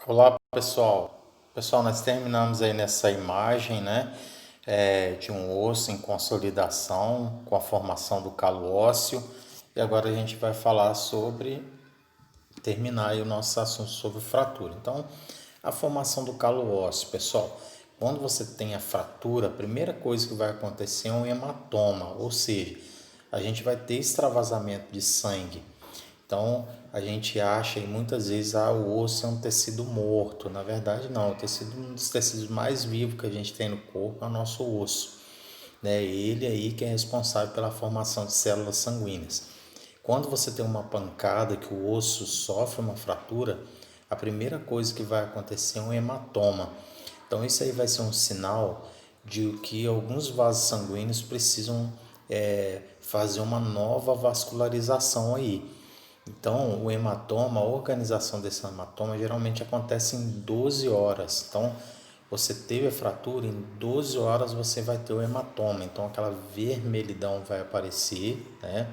Olá pessoal, nós terminamos aí nessa imagem, né, de um osso em consolidação com a formação do calo ósseo e agora a gente vai falar sobre terminar aí o nosso assunto sobre fratura. Então, a formação do calo ósseo, pessoal, quando você tem a fratura, a primeira coisa que vai acontecer é um hematoma, ou seja, a gente vai ter extravasamento de sangue. Então, a gente acha e muitas vezes o osso é um tecido morto. Na verdade, não. O tecido, um dos tecidos mais vivos que a gente tem no corpo é o nosso osso, né? Ele aí que é responsável pela formação de células sanguíneas. Quando você tem uma pancada, que o osso sofre uma fratura, a primeira coisa que vai acontecer é um hematoma. Então, isso aí vai ser um sinal de que alguns vasos sanguíneos precisam fazer uma nova vascularização aí. Então, o hematoma, a organização desse hematoma geralmente acontece em 12 horas. Então, você teve a fratura, em 12 horas você vai ter o hematoma. Então, aquela vermelhidão vai aparecer, né?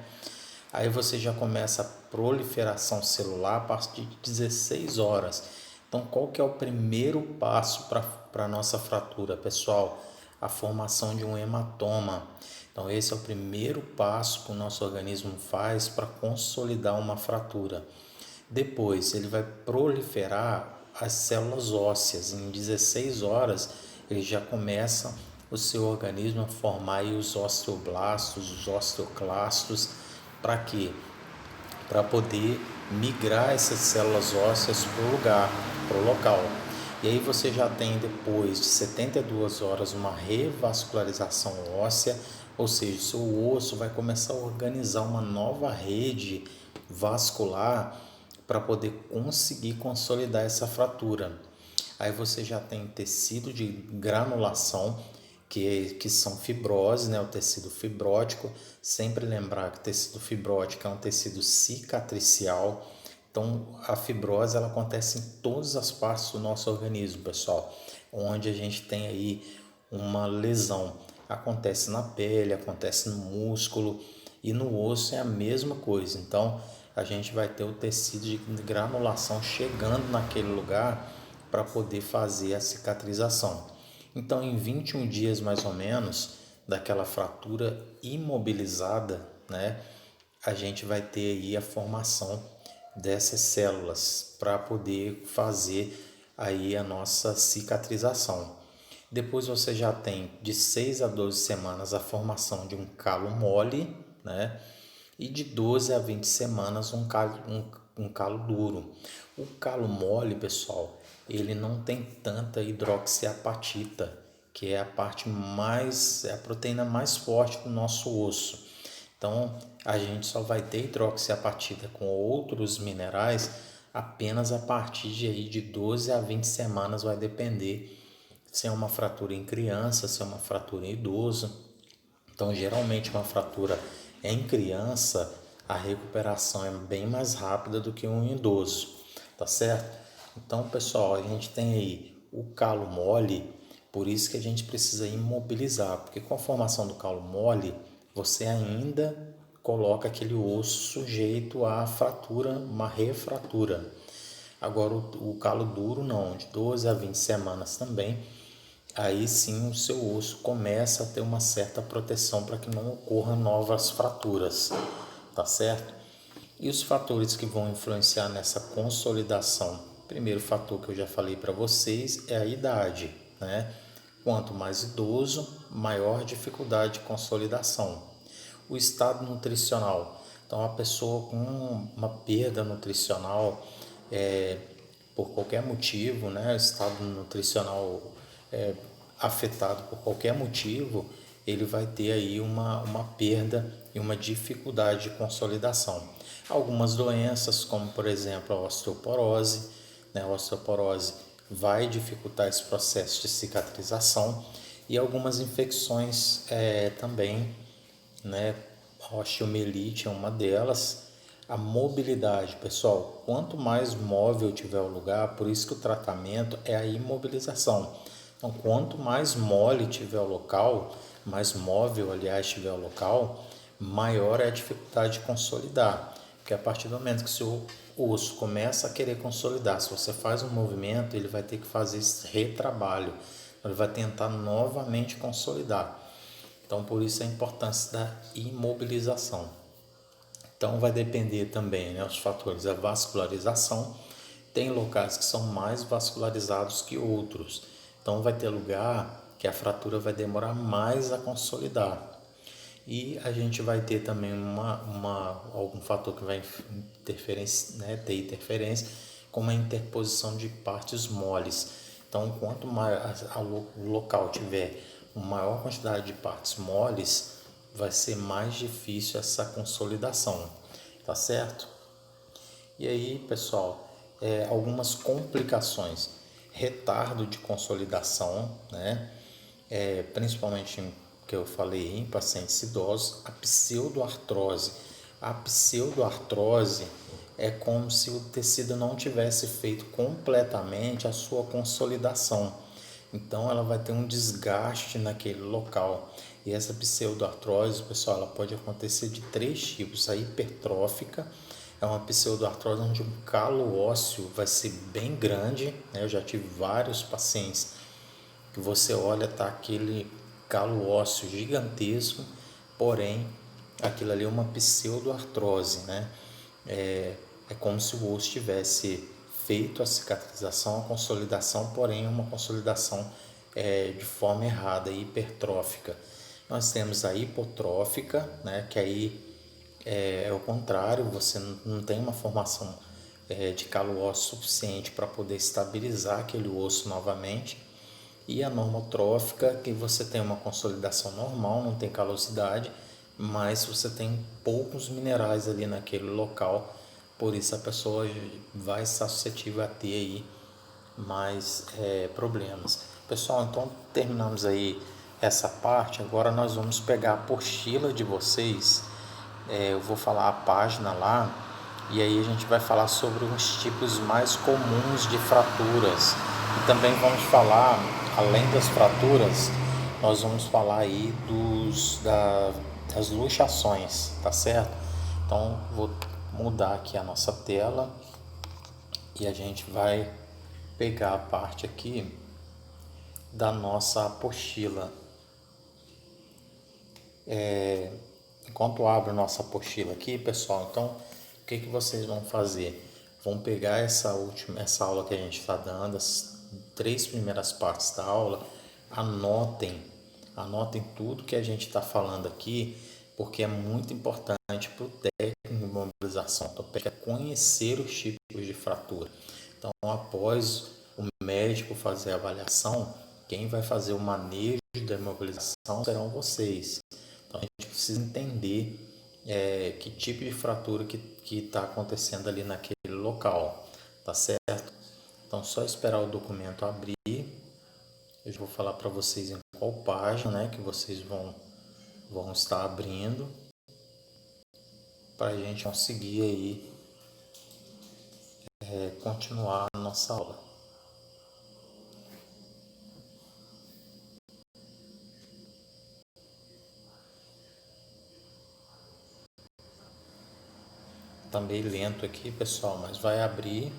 Aí você já começa a proliferação celular a partir de 16 horas. Então, qual que é o primeiro passo para a nossa fratura, pessoal? A formação de um hematoma. Então, esse é o primeiro passo que o nosso organismo faz para consolidar uma fratura. Depois, ele vai proliferar as células ósseas. Em 16 horas, ele já começa o seu organismo a formar aí os osteoblastos, os osteoclastos. Para quê? Para poder migrar essas células ósseas para o lugar, para o local. E aí você já tem, depois de 72 horas, uma revascularização óssea, ou seja, o seu osso vai começar a organizar uma nova rede vascular para poder conseguir consolidar essa fratura. Aí você já tem tecido de granulação, que são fibrose, né? O tecido fibrótico. Sempre lembrar que o tecido fibrótico é um tecido cicatricial. Então, a fibrose ela acontece em todas as partes do nosso organismo, pessoal. Onde a gente tem aí uma lesão. Acontece na pele, acontece no músculo e no osso é a mesma coisa. Então, a gente vai ter o tecido de granulação chegando naquele lugar para poder fazer a cicatrização. Então, em 21 dias mais ou menos, daquela fratura imobilizada, né, a gente vai ter aí a formação dessas células para poder fazer aí a nossa cicatrização. Depois você já tem de 6 a 12 semanas a formação de um calo mole, né? E de 12 a 20 semanas um calo duro. O calo mole, pessoal, ele não tem tanta hidroxiapatita, que é a parte mais, é a proteína mais forte do nosso osso. Então, a gente só vai ter hidroxiapatita com outros minerais apenas a partir de, aí, de 12 a 20 semanas, vai depender se é uma fratura em criança, se é uma fratura em idoso. Então, geralmente, uma fratura em criança, a recuperação é bem mais rápida do que um idoso, tá certo? Então, pessoal, a gente tem aí o calo mole, por isso que a gente precisa imobilizar, porque com a formação do calo mole, você ainda coloca aquele osso sujeito à fratura, uma refratura. Agora, o calo duro não, de 12 a 20 semanas também, aí sim o seu osso começa a ter uma certa proteção para que não ocorram novas fraturas, tá certo? E os fatores que vão influenciar nessa consolidação? Primeiro fator que eu já falei para vocês é a idade, né? Quanto mais idoso, maior dificuldade de consolidação. O estado nutricional. Então, a pessoa com uma perda nutricional, é, por qualquer motivo, né, o estado nutricional é, afetado por qualquer motivo, ele vai ter aí uma perda e uma dificuldade de consolidação. Algumas doenças, como por exemplo a osteoporose, né, a osteoporose vai dificultar esse processo de cicatrização e algumas infecções também, né? A osteomielite é uma delas. A mobilidade, pessoal, quanto mais móvel tiver o lugar, por isso que o tratamento é a imobilização. Então, quanto mais mole tiver o local, mais móvel, aliás, tiver o local, maior é a dificuldade de consolidar. Porque a partir do momento que o seu osso começa a querer consolidar, se você faz um movimento, ele vai ter que fazer esse retrabalho, ele vai tentar novamente consolidar. Então, por isso a importância da imobilização. Então, vai depender também, né, os fatores da vascularização. Tem locais que são mais vascularizados que outros. Então, vai ter lugar que a fratura vai demorar mais a consolidar. E a gente vai ter também algum fator que vai ter interferência, como a interposição de partes moles. Então, quanto mais o local tiver uma maior quantidade de partes moles, vai ser mais difícil essa consolidação, tá certo? E aí, pessoal, algumas complicações, retardo de consolidação, né? Principalmente que eu falei em pacientes idosos, a pseudoartrose. A pseudoartrose é como se o tecido não tivesse feito completamente a sua consolidação. Então ela vai ter um desgaste naquele local. E essa pseudoartrose, pessoal, ela pode acontecer de 3 tipos. A hipertrófica é uma pseudoartrose onde um calo ósseo vai ser bem grande, né? Eu já tive vários pacientes que você olha, tá aquele calo ósseo gigantesco, porém aquilo ali é uma pseudoartrose, né? É como se o osso tivesse feito a cicatrização, a consolidação, porém uma consolidação de forma errada, hipertrófica. Nós temos a hipotrófica, né? Que aí é o contrário, você não tem uma formação de calo ósseo suficiente para poder estabilizar aquele osso novamente. E a normotrófica, que você tem uma consolidação normal, não tem calosidade, mas você tem poucos minerais ali naquele local, por isso a pessoa vai estar suscetível a ter aí mais problemas. Pessoal, então terminamos aí essa parte, agora nós vamos pegar a apostila de vocês, eu vou falar a página lá, e aí a gente vai falar sobre os tipos mais comuns de fraturas. E também vamos falar, além das fraturas, nós vamos falar aí das luxações, tá certo? Então vou mudar aqui a nossa tela e a gente vai pegar a parte aqui da nossa apostila. Enquanto eu abro nossa apostila aqui, pessoal, então o que vocês vão fazer? Vão pegar essa aula que a gente está dando, as 3 primeiras partes da aula, anotem tudo que a gente está falando aqui, porque é muito importante para o técnico de mobilização ortopédica conhecer os tipos de fratura. Então, após o médico fazer a avaliação, quem vai fazer o manejo da imobilização serão vocês. Então, a gente precisa entender que tipo de fratura que está acontecendo ali naquele local, tá certo? Então, só esperar o documento abrir. Eu vou falar para vocês em qual página, né, que vocês vão estar abrindo para a gente conseguir aí continuar a nossa aula. Tá meio lento aqui, pessoal, mas vai abrir.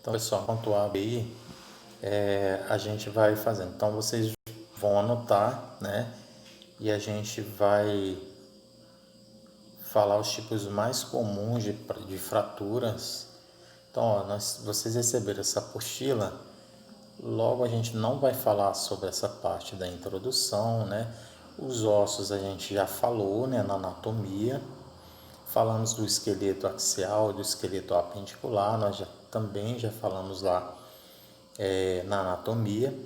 Então, pessoal, enquanto abre aí, a gente vai fazendo. Então, vocês vão anotar, né? E a gente vai falar os tipos mais comuns de fraturas. Então, ó, vocês receberam essa apostila. Logo a gente não vai falar sobre essa parte da introdução, né? Os ossos a gente já falou, né, na anatomia. Falamos do esqueleto axial, do esqueleto apendicular, nós também já falamos lá na anatomia.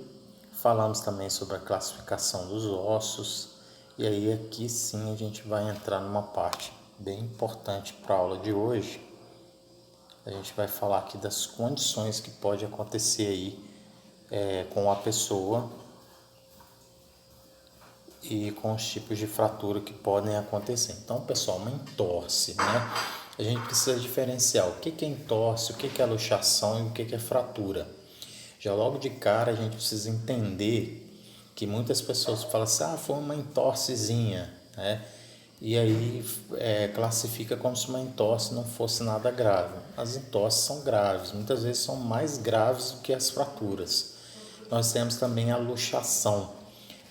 Falamos também sobre a classificação dos ossos. E aí aqui sim a gente vai entrar numa parte bem importante para a aula de hoje. A gente vai falar aqui das condições que pode acontecer aí com a pessoa e com os tipos de fratura que podem acontecer. Então, pessoal, uma entorse, né? A gente precisa diferenciar o que é entorse, o que é luxação e o que é fratura. Já logo de cara a gente precisa entender que muitas pessoas falam assim, foi uma entorsezinha, né? E aí classifica como se uma entorse não fosse nada grave. As entorses são graves, muitas vezes são mais graves do que as fraturas. Nós temos também a luxação.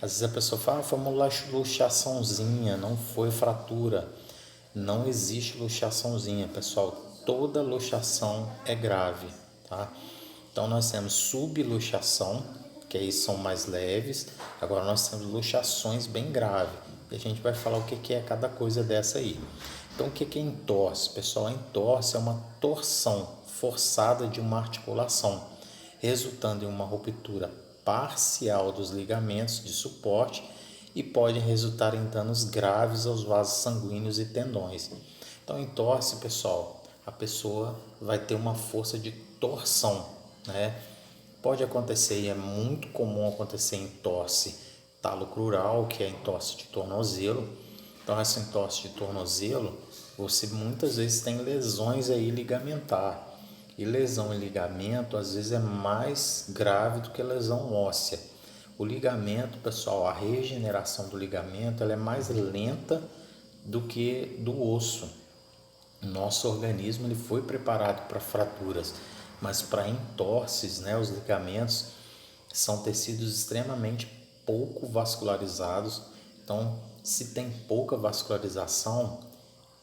Às vezes a pessoa fala, foi uma luxaçãozinha, não foi fratura. Não existe luxaçãozinha, pessoal. Toda luxação é grave, tá? Então nós temos subluxação, que aí são mais leves. Agora nós temos luxações bem graves. E a gente vai falar o que é cada coisa dessa aí. Então o que é entorse? Pessoal, a entorse é uma torção forçada de uma articulação, resultando em uma ruptura parcial dos ligamentos de suporte e pode resultar em danos graves aos vasos sanguíneos e tendões. Então, entorse, pessoal, a pessoa vai ter uma força de torção, né? Pode acontecer, e é muito comum acontecer entorse talocrural, que é a entorse de tornozelo. Então, essa entorse de tornozelo, você muitas vezes tem lesões aí ligamentar. E lesão em ligamento, às vezes, é mais grave do que lesão óssea. O ligamento, pessoal, a regeneração do ligamento, ela é mais lenta do que do osso. Nosso organismo ele foi preparado para fraturas, mas para entorses, né, os ligamentos são tecidos extremamente pouco vascularizados. Então, se tem pouca vascularização,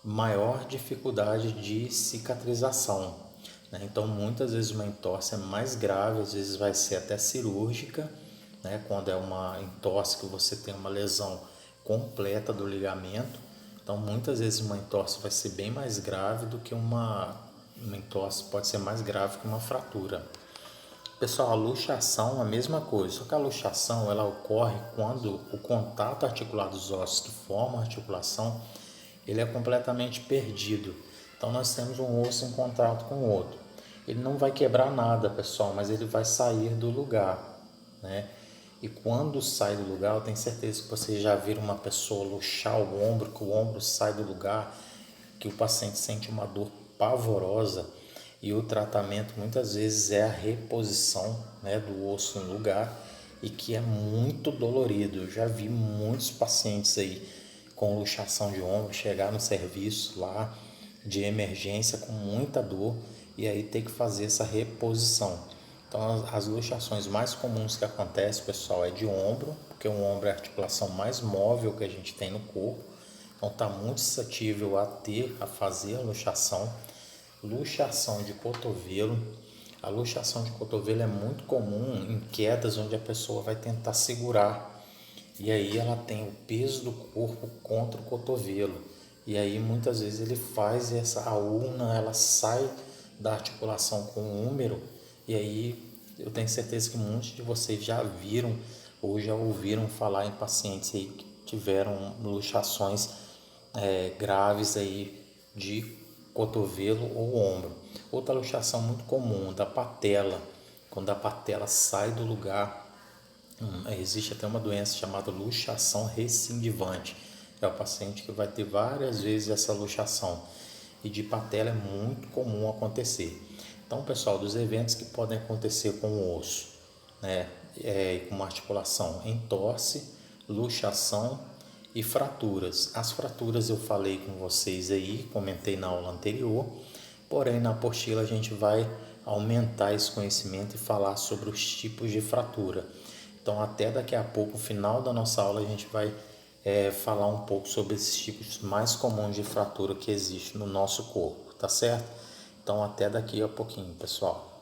maior dificuldade de cicatrização, né? Então, muitas vezes uma entorse é mais grave, às vezes vai ser até cirúrgica, né? Quando é uma entorse que você tem uma lesão completa do ligamento. Então, muitas vezes uma entorse vai ser bem mais grave do que uma entorse, pode ser mais grave que uma fratura. Pessoal, a luxação é a mesma coisa, só que a luxação ela ocorre quando o contato articular dos ossos que formam a articulação ele é completamente perdido. Então nós temos um osso em contato com o outro. Ele não vai quebrar nada, pessoal, mas ele vai sair do lugar, né? E quando sai do lugar, eu tenho certeza que vocês já viram uma pessoa luxar o ombro, que o ombro sai do lugar, que o paciente sente uma dor pavorosa e o tratamento muitas vezes é a reposição, né, do osso no lugar e que é muito dolorido. Eu já vi muitos pacientes aí com luxação de ombro chegar no serviço lá de emergência com muita dor e aí ter que fazer essa reposição. Então as luxações mais comuns que acontecem, pessoal, é de ombro, porque o ombro é a articulação mais móvel que a gente tem no corpo. Então está muito suscetível a fazer a luxação. Luxação de cotovelo. A luxação de cotovelo é muito comum em quedas onde a pessoa vai tentar segurar e aí ela tem o peso do corpo contra o cotovelo e aí muitas vezes ele faz a ulna, ela sai da articulação com o húmero e aí eu tenho certeza que muitos de vocês já viram ou já ouviram falar em pacientes aí que tiveram luxações graves aí de cotovelo ou ombro. Outra luxação muito comum da patela, quando a patela sai do lugar, existe até uma doença chamada luxação recidivante. É o paciente que vai ter várias vezes essa luxação e de patela é muito comum acontecer. Então, pessoal, dos eventos que podem acontecer com o osso, né, com uma articulação, entorse, luxação e fraturas. As fraturas eu falei com vocês aí, comentei na aula anterior, porém na apostila a gente vai aumentar esse conhecimento e falar sobre os tipos de fratura. Então até daqui a pouco, no final da nossa aula, a gente vai falar um pouco sobre esses tipos mais comuns de fratura que existem no nosso corpo, tá certo? Então até daqui a pouquinho, pessoal.